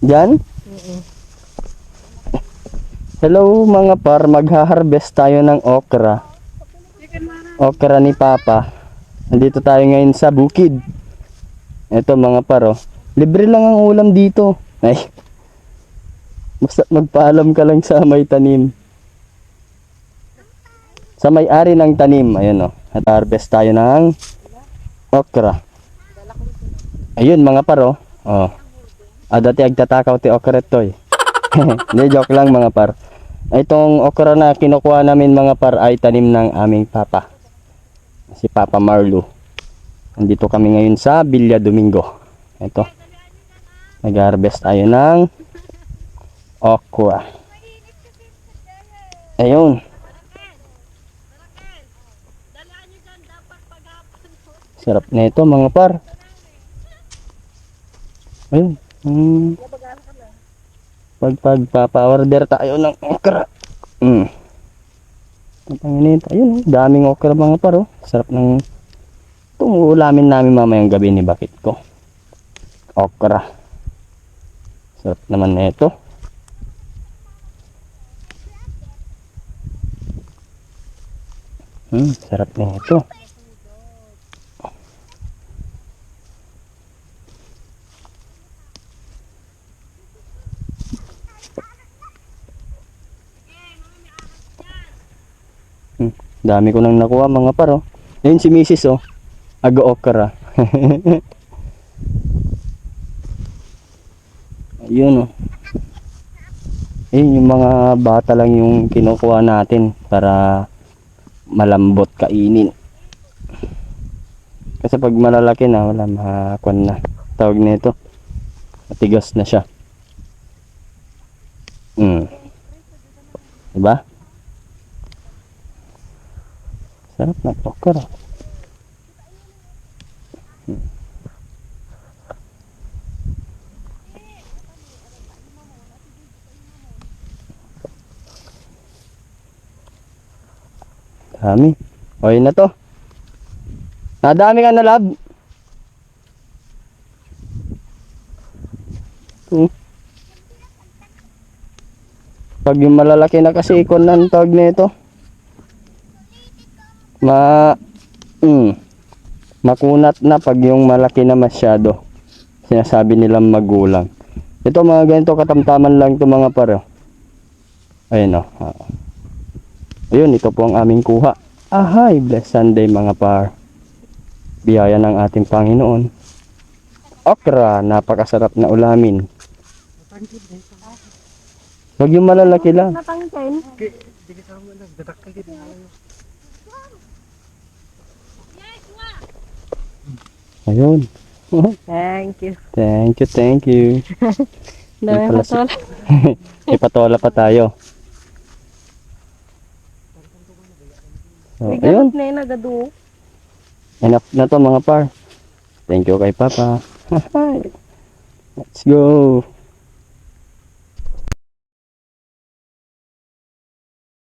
Diyan? Hello mga par, magha-harvest tayo ng okra. Okra ni Papa. Nandito tayo ngayon sa bukid. Ito mga par, oh. Libre lang ang ulam dito. Ay. Basta magpaalam ka lang sa may tanim. Sa may-ari ng tanim, ayun oh. At harvest tayo ng okra. Ayun mga par, oh. Oh. Dati agtatakaw ti okra to eh. Hindi, joke lang mga par. Itong okra na kinukuha namin mga par ay tanim ng aming papa. Si Papa Marlo. Nandito kami ngayon sa Villa Domingo. Ito. Nag-harvest tayo ng okra. Ayun. Sarap na ito mga par. Ayun. Pagpapa-order tayo ng okra. Ayun, daming okra mga par, oh. Sarap ng itong ulamin namin mamayang gabi ni bakit ko. Okra. Sarap naman na ito. Sarap na ito. Dami ko nang nakuha mga par, oh. Ayun si Mrs. oh. Aga-okra. Ayun oh. Ayun yung mga bata lang yung kinukuha natin para malambot kainin. Kasi pag malalaki na wala makakuan na. Tawag nito. Matigas na siya. Diba? Sarap na okra. Dami. Okay na to. Nadami ka na lab. Pag yung malalaki na kasi ikon ng tawag nito. Makunat na pag yung malaki na masyado. Sinasabi nilang magulang. Ito mga ganito katamtaman lang ito mga paro. Ayun o. Ayun, ito po ang aming kuha. Ahay, blessed Sunday mga par. Biyaya ng ating Panginoon. Okra, napakasarap na ulamin. Huwag yung malalaki lang. Ayun. Thank you. Thank you. Dami patola. Ipatola pa tayo. So, ayun. Na yun agad. Enough na to mga par. Thank you kay Papa. Let's go.